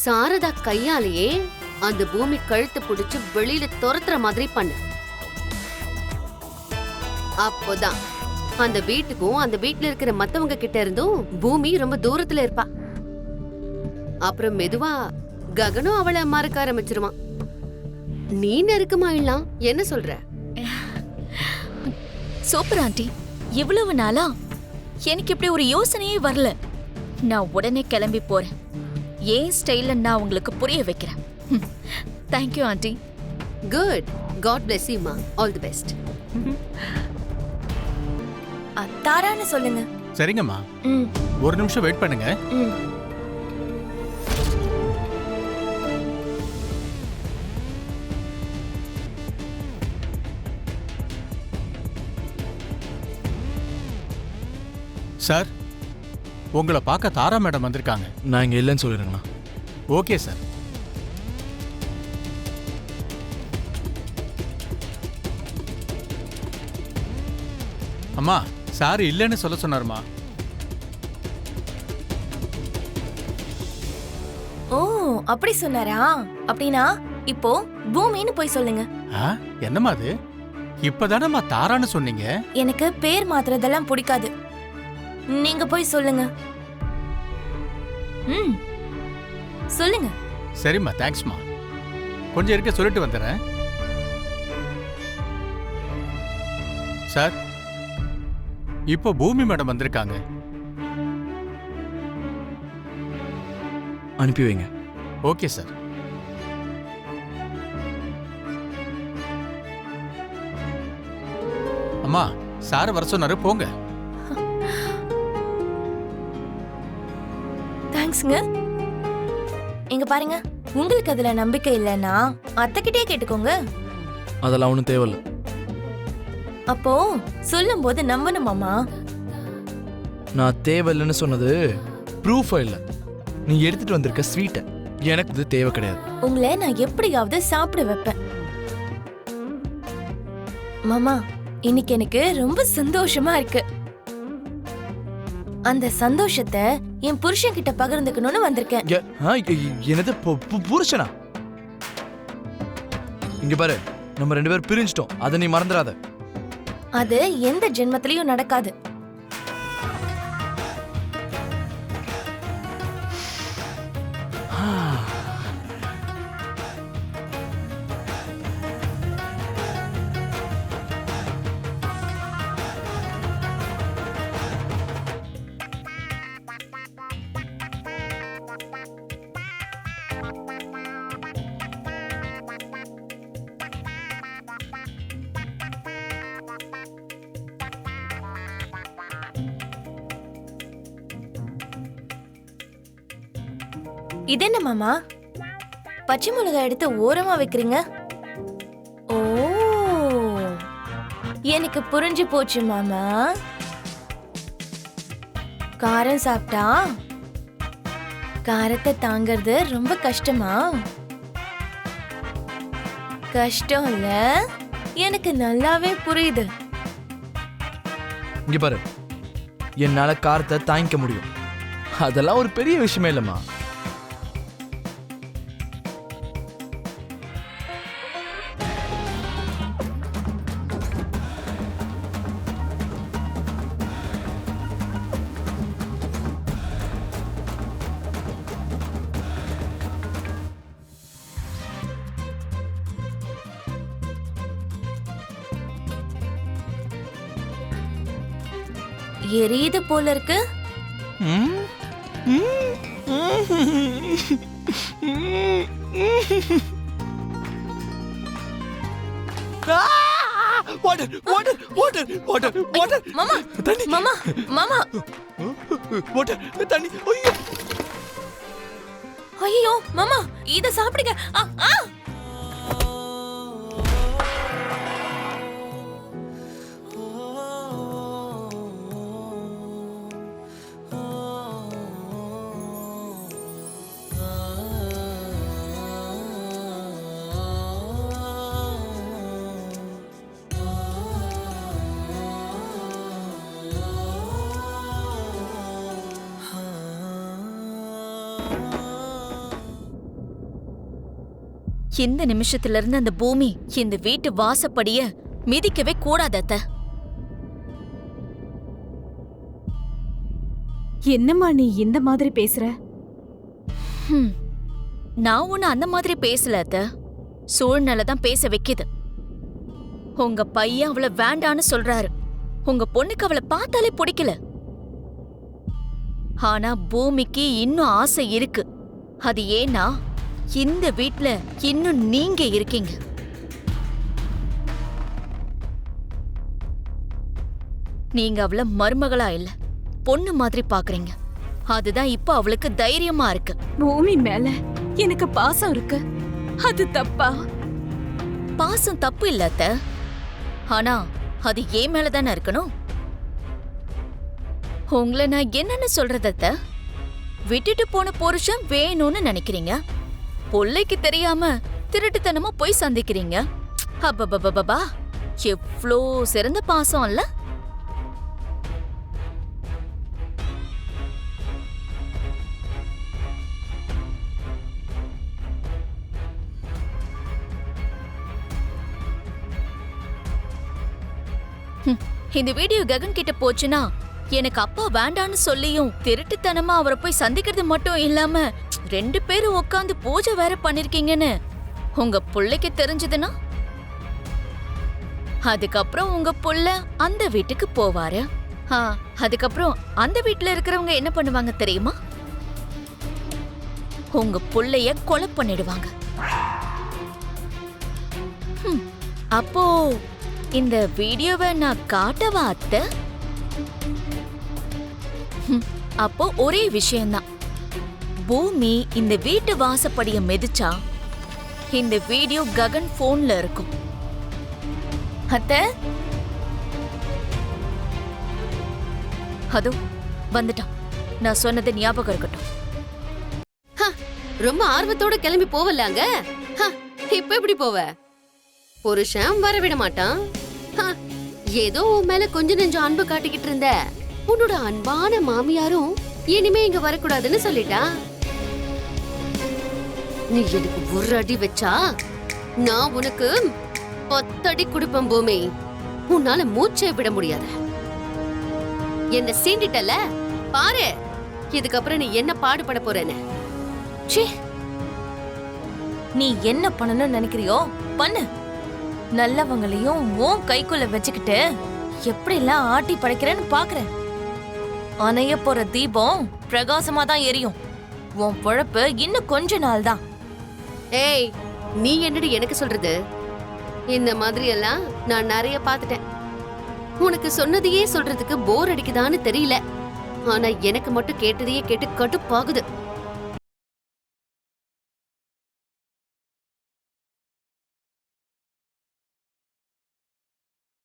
சாரதா கையாலேயே அந்த பூமி கழுத்து புடிச்சு வெளியில துரத்துற மாதிரி பண்ணு. அப்போதான் அந்த வீட்டுக்கும் அந்த வீட்டுல இருக்கிற மத்தவங்க கிட்ட இருந்தும் பூமி ரொம்ப தூரத்துல இருப்பா. அப்புறம் மெதுவா ககனும் அவளை மறக்க ஆரம்பிச்சிருவான். நீ நெருக்கமாயிடலாம். என்ன சொல்ற? Super aunty. இவ்வளவு நாளா எனக்கு இப்படி ஒரு யோசனையே வரல. நான் உடனே கிளம்பி போறேன். ஏன் ஸ்டைல நான் உங்களுக்கு புரிய வைக்கிறேன். Thank you aunty. Good. God bless you மா. All the best. தாரான்னு சொல்லுங்க. சரிங்கம்மா, ஒரு நிமிஷம் வெயிட் பண்ணுங்க. சார், உங்களை பார்க்க தாரா மேடம் வந்திருக்காங்க. நான் இங்க இல்லைன்னு சொல்லிடுங்கண்ணா. Okay sir. அம்மா, சார் இல்லைன்னு சொல்ல சொன்னாருமா. ஓ, அப்படி சொன்னாரா? அப்படின்னா இப்போ பூமின்னு போய் சொல்லுங்க. என்னம்மா அது? இப்பதானம்மா தாரான்னு சொன்னீங்க. எனக்கு பேர் மாத்துறதெல்லாம் பிடிக்காது. நீங்க போய் சொல்லுங்க. சொல்லுங்க. சரிம்மா, தேங்க்ஸ்மா. கொஞ்சம் இருக்க சொல்லிட்டு வந்துடுறேன். சார், இப்போ பூமி மேடம் வந்திருக்காங்க. அனுப்பி வைங்க. Okay sir. அம்மா, சார் வர சொன்னாரு, போங்க. தேங்க்ஸ்ங்க. இங்க பாருங்க, உங்களுக்கு அதுல நம்பிக்கை இல்லைன்னா அத்தைக்கிட்டே கேட்டுக்கோங்க. அதெல்லாம் ஒன்றும் தேவையில்ல. அப்போ சொல்லும் போது நம்பணுமாமா? நான் தேவையில்லைன்னு சொன்னது ப்ரூஃபா இல்லை, நீ எடுத்துட்டு வந்திருக்க ஸ்வீட்டை. எனக்கு இது தேவை கிடையாது. உங்களை நான் எப்படியாவது சாப்பிட வைப்பேன். மாமா, இன்னைக்கு எனக்கு ரொம்ப சந்தோஷமா இருக்கு. அந்த சந்தோஷத்தை என் புருஷன் கிட்ட பகிர்ந்துக்கணும்னு வந்திருக்கேன். என்னது புருஷனா? இங்க பாரு, நம்ம 2 பேரும் பிரிஞ்சிட்டோம். அதை நீ மறந்துடாத. அது எந்த ஜென்மத்திலயும் நடக்காது. இது என்ன மாமா, பச்சை மிளகாய் எடுத்து ஓரமா வைக்கிறீங்க? ஓ, எனக்கு புரிஞ்சு போச்சு மாமா. காரம் சாப்பிட்டா காரத்தை தாங்கிறது ரொம்ப கஷ்டமா? கஷ்டம் இல்ல, எனக்கு நல்லாவே புரியுது. இங்க பாரு, என்னால காரத்தை தாங்கிக்க முடியும். அதெல்லாம் ஒரு பெரிய விஷயமே இல்லம்மா. எரியுது போல இருக்கு. மாமா, மாமா, மாமா, ஐயோ மாமா, இத சாப்பிடுங்க. இந்த நிமிஷத்துல இருந்து அந்த பூமி இந்த வீட்டு வாசப்படிய மிதிக்கவே கூடாது அத்தை. என்னம்மா நீ இந்த மாதிரி பேசுற? நான் ஒண்ணு அந்த மாதிரி பேசல அத்தை. சூழ்நிலை தான் பேச வைக்குது. உங்க பையன் அவளை வேண்டான்னு சொல்றாரு. உங்க பொண்ணுக்கு அவளை பார்த்தாலே பிடிக்கல. ஆனா பூமிக்கு இன்னும் ஆசை இருக்கு. அது ஏன்னா இந்த வீட்ல இன்னும் நீங்க இருக்கீங்க. நீங்க அவள மருமகளா இல்ல, பொண்ணு மாதிரி பாக்குறீங்க. அதுதான் இப்ப அவளுக்கு தைரியமா இருக்கு. பூமி மேல எனக்கு பாசம் இருக்கு, அது தப்பா? பாசம் தப்பு இல்ல அத்தை. ஆனா அது ஏன் மேலதானே இருக்கணும். உங்களை நான் என்னன்னு சொல்றது அத்தை? விட்டுட்டு போன புருஷன் வேணும்னு நினைக்கிறீங்க. பொல்லைக்கு தெரியாம திருட்டுத்தனமா போய் சந்திக்கிறீங்க. அப்பா எவ்ளோ சிறந்த பாசம் இல்ல? இந்த வீடியோ ககன் கிட்ட போச்சுன்னா எனக்கு அப்பா வேண்டான்னு சொல்லியும் திருட்டுத்தனமா அவரை போய் சந்திக்கிறது மட்டும் இல்லாம 2 பேரும் உட்காந்து பூஜை வேற பண்ணிருக்கீங்கன்னு உங்க புள்ளைக்கு தெரிஞ்சதுன்னா அதுக்கப்புறம் உங்க புள்ள அந்த வீட்டுக்கு போவாரு. அதுக்கப்புறம் அந்த வீட்டுல இருக்கிறவங்க என்ன பண்ணுவாங்க தெரியுமா? உங்க புள்ளைய கொலை பண்ணிடுவாங்க. அப்போ இந்த வீடியோவை நான் காட்டவா அத்தை? அப்போ ஒரே விஷயம்தான். பூமி இந்த வீட்டு வாசப்படிய மிதிச்சா இந்த வீடியோ ககன் போன்ல இருக்கும். அத்தை, அதோ வந்துட்டான். நான் சொன்னது ஞாபகம் இருக்கட்டும். ரொம்ப ஆர்வத்தோட கிளம்பி போவலாங்க. இப்ப எப்படி போவ? புருஷன் வரவிட மாட்டான். ஏதோ உன் மேல கொஞ்சம் நெஞ்சம் அன்பு காட்டிக்கிட்டு இருந்த உன்னோட அன்பான மாமியாரும் இனிமே இங்க வரக்கூடாதுன்னு சொல்லிட்டா. நீ எனக்கு ஒரு அடி வச்சா நான் உனக்கு 10 அடி குடுப்பேன் பூமி. உன்னால மூச்சை விட முடியாது. என்ன சீண்டிட்டல பாரு. இதுக்கப்புறம் நீ என்ன பாடுபட போறேன்னு. நீ என்ன பண்ணணும்னு நினைக்கிறியோ பண்ணு. நல்லவங்களையும் உன் கைக்குள்ள வச்சுக்கிட்டு எப்படிலாம் ஆட்டி படைக்கிறேன்னு பாக்குறேன். அணைய போற தீபம் பிரகாசமா தான் எரியும். உன் பொழப்பு இன்னும் கொஞ்ச நாள் தான். ஏய், நீ என்னடி எனக்கு சொல்றது? இந்த மாதிரி எல்லாம் நான் நிறைய பாத்துட்டேன். உனக்கு சொன்னதையே சொல்றதுக்கு போர் அடிக்குதான்னு தெரியல. ஆனா எனக்கு மட்டும் கேட்டதையே கேட்டு கடுப்பாகுது.